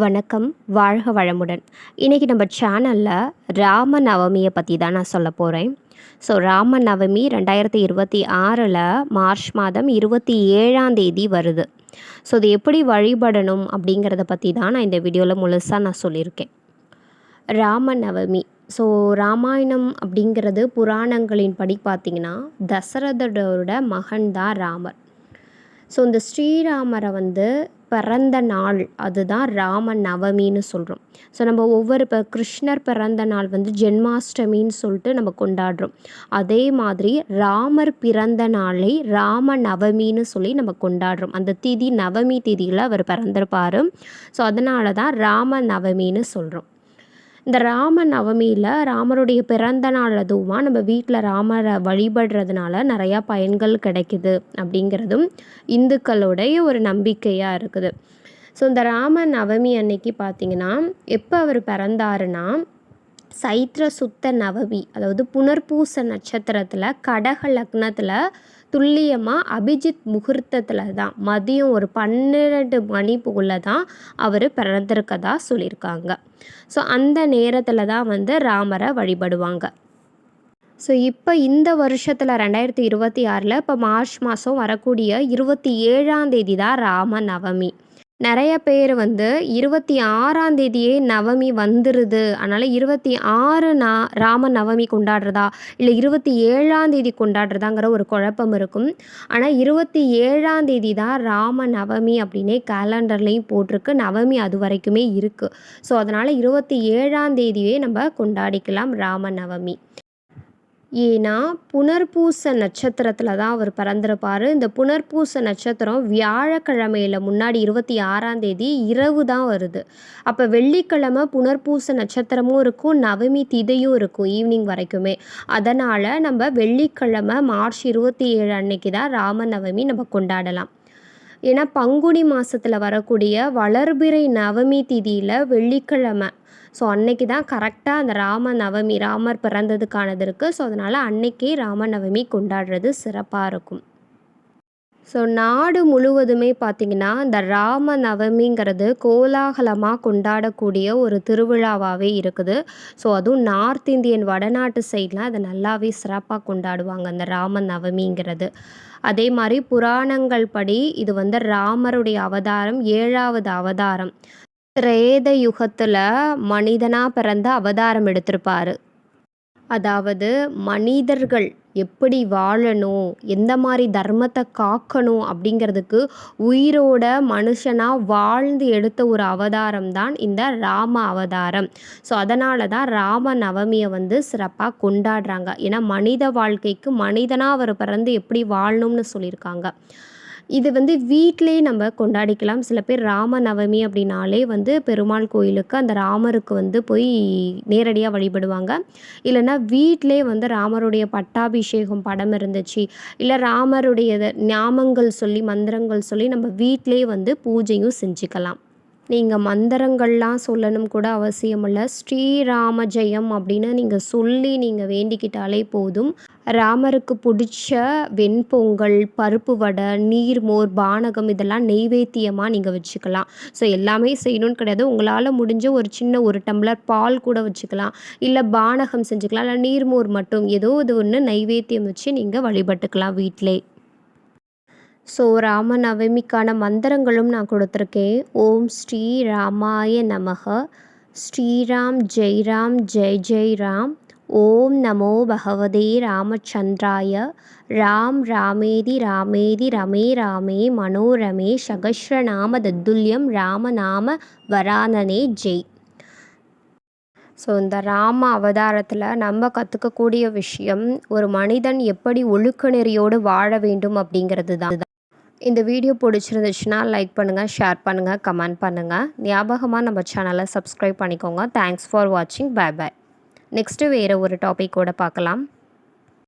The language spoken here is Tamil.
வணக்கம். வாழ்க வளமுடன். இன்றைக்கி நம்ம சேனலில் ராம நவமியை பற்றி தான் நான் சொல்ல போகிறேன். ராம நவமி 2026 மார்ச் மாதம் 27ஆம் தேதி வருது. இது எப்படி வழிபடணும் அப்படிங்கிறத பற்றி தான் நான் இந்த வீடியோவில் முழுசாக நான் சொல்லியிருக்கேன். ராம நவமி. ராமாயணம் அப்படிங்கிறது புராணங்களின் படி பார்த்திங்கன்னா தசரதோட மகன் தான் ராமர். இந்த ஸ்ரீராமரை பிறந்த நாள் அதுதான் ராம நவமின்னு சொல்கிறோம். நம்ம இப்போ கிருஷ்ணர் பிறந்த நாள் ஜென்மாஷ்டமின்னு சொல்லிட்டு நம்ம கொண்டாடுறோம். அதே மாதிரி ராமர் பிறந்த நாளை ராம நவமின்னு சொல்லி நம்ம கொண்டாடுறோம். அந்த திதி நவமி திதியில் அவர் பிறந்திருப்பார். அதனால தான் ராம நவமின்னு சொல்கிறோம். இந்த ராம நவமியில் ராமருடைய பிறந்த நாள் அதுவுமா நம்ம வீட்டில் ராமரை வழிபடுறதுனால நிறையா பயன்கள் கிடைக்குது அப்படிங்கிறதும் இந்துக்களுடைய ஒரு நம்பிக்கையாக இருக்குது. இந்த ராம நவமி அன்னைக்கு பார்த்திங்கன்னா எப்போ அவர் பிறந்தாருன்னா சைத்ர சுத்த நவமி, அதாவது புனர்பூச நட்சத்திரத்தில் கடக லக்னத்தில் துல்லியமாக அபிஜித் முகூர்த்தத்தில் தான் மதியம் ஒரு 12 மணி போல் தான் அவர் பிறந்திருக்கதா சொல்லியிருக்காங்க. அந்த நேரத்தில் தான் ராமரை வழிபடுவாங்க. இப்போ இந்த வருஷத்தில் 2026 இப்போ மார்ச் மாதம் வரக்கூடிய 27ஆம் தேதி தான் ராம நவமி. நிறைய பேர் 26ஆம் தேதியே நவமி வந்துடுது, அதனால் 26 ராம நவமி கொண்டாடுறதா இல்லை 27ஆம் தேதி கொண்டாடுறதாங்கிற ஒரு குழப்பம் இருக்கும். ஆனால் 27ஆம் தேதி தான் ராம நவமி அப்படின்னே கேலண்டர்லேயும் போட்டிருக்கு. நவமி அது வரைக்குமே இருக்குது. அதனால் 27ஆம் தேதியே நம்ம கொண்டாடிக்கலாம் ராம நவமி. ஏன்னா புனர்பூச நட்சத்திரத்தில் தான் அவர் பிறந்திருப்பார். இந்த புனர்பூச நட்சத்திரம் வியாழக்கிழமையில் முன்னாடி 26ஆம் தேதி இரவு தான் வருது. அப்போ வெள்ளிக்கிழமை புனர்பூச நட்சத்திரமும் இருக்கும், நவமி திதியும் இருக்கும் ஈவினிங் வரைக்குமே. அதனால் நம்ம வெள்ளிக்கிழமை மார்ச் 27 அன்னைக்கு தான் ராம நவமி நம்ம கொண்டாடலாம். ஏன்னா பங்குனி மாதத்தில் வரக்கூடிய வளர்பிறை நவமி திதியில் வெள்ளிக்கிழமை, அன்னைக்கு தான் கரெக்டாக அந்த ராம நவமி ராமர் பிறந்ததுக்கானது இருக்குது. அதனால் அன்னைக்கே ராம நவமி கொண்டாடுறது சிறப்பாக இருக்கும். நாடு முழுவதுமே பார்த்திங்கன்னா இந்த ராம நவமிங்கிறது கோலாகலமாக கொண்டாடக்கூடிய ஒரு திருவிழாவாகவே இருக்குது. அதுவும் நார்த் இந்தியன் வடநாட்டு சைட்லாம் அதை நல்லாவே சிறப்பாக கொண்டாடுவாங்க அந்த ராம நவமிங்கிறது. அதே மாதிரி புராணங்கள் படி இது ராமருடைய அவதாரம் 7வது அவதாரம். திரேத யுகத்தில் மனிதனாக பிறந்த அவதாரம் எடுத்திருப்பார். அதாவது மனிதர்கள் எப்படி வாழணும், எந்த மாதிரி தர்மத்தை காக்கணும் அப்படிங்கிறதுக்கு உயிரோட மனுஷனாக வாழ்ந்து எடுத்த ஒரு அவதாரம் தான் இந்த ராம அவதாரம். அதனால தான் ராம நவமியை சிறப்பாக கொண்டாடுறாங்க. ஏன்னா மனித வாழ்க்கைக்கு மனிதனாக அவர் பிறந்து எப்படி வாழணும்னு சொல்லியிருக்காங்க. இது வீட்டிலே நம்ம கொண்டாடிக்கலாம். சில பேர் ராம நவமி அப்படின்னாலே பெருமாள் கோயிலுக்கு அந்த ராமருக்கு போய் நேரடியாக வழிபடுவாங்க. இல்லைன்னா வீட்டிலே ராமருடைய பட்டாபிஷேகம் படம் இருந்துச்சு, இல்லை ராமருடைய நாமங்கள் சொல்லி மந்திரங்கள் சொல்லி நம்ம வீட்டிலே பூஜையும் செஞ்சுக்கலாம். நீங்கள் மந்திரங்கள்லாம் சொல்லணும் கூட அவசியம் இல்லை. ஸ்ரீராம ஜெயம் அப்படின்னு நீங்கள் சொல்லி நீங்கள் வேண்டிக்கிட்டாலே போதும். ராமருக்கு பிடிச்ச வெண்பொங்கல், பருப்பு வடை, நீர்மோர், பானகம் இதெல்லாம் நெய்வேத்தியமாக நீங்கள் வச்சுக்கலாம். எல்லாமே செய்யணும்னு கிடையாது. உங்களால் முடிஞ்ச ஒரு சின்ன 1 டம்ளர் பால் கூட வச்சுக்கலாம், இல்லை பானகம் செஞ்சுக்கலாம், இல்லை நீர்மோர் மட்டும் ஏதோ இது ஒன்று நெய்வேத்தியம் வச்சு நீங்கள் வழிபட்டுக்கலாம் வீட்டிலே. ராம நவமிக்கான மந்திரங்களும் நான் கொடுத்துருக்கேன். ஓம் ஸ்ரீ ராமாய நமக, ஸ்ரீராம் ஜெய் ராம் ஜெய் ஜெய் ராம், ஓம் நமோ பகவதே ராமச்சந்திராய, ராம் ராமேதி ராமேதி ரமே ராமே மனோரமே சகஸ்ரநாம தத்துல்யம் ராமநாம வரானனே ஜெய். இந்த ராம அவதாரத்தில் நம்ம கற்றுக்கக்கூடிய விஷயம் ஒரு மனிதன் எப்படி ஒழுக்க நெறியோடு வாழ வேண்டும் அப்படிங்கிறது தான். இந்த வீடியோ பிடிச்சிருந்துச்சுன்னா லைக் பண்ணுங்கள், ஷேர் பண்ணுங்கள், கமெண்ட் பண்ணுங்கள். ஞாபகமாக நம்ம சேனலை சப்ஸ்கிரைப் பண்ணிக்கோங்க. தேங்க்ஸ் ஃபார் வாட்சிங். Bye bye. நெக்ஸ்ட்டு வேறு ஒரு டாப்பிக்கோடு பார்க்கலாம்.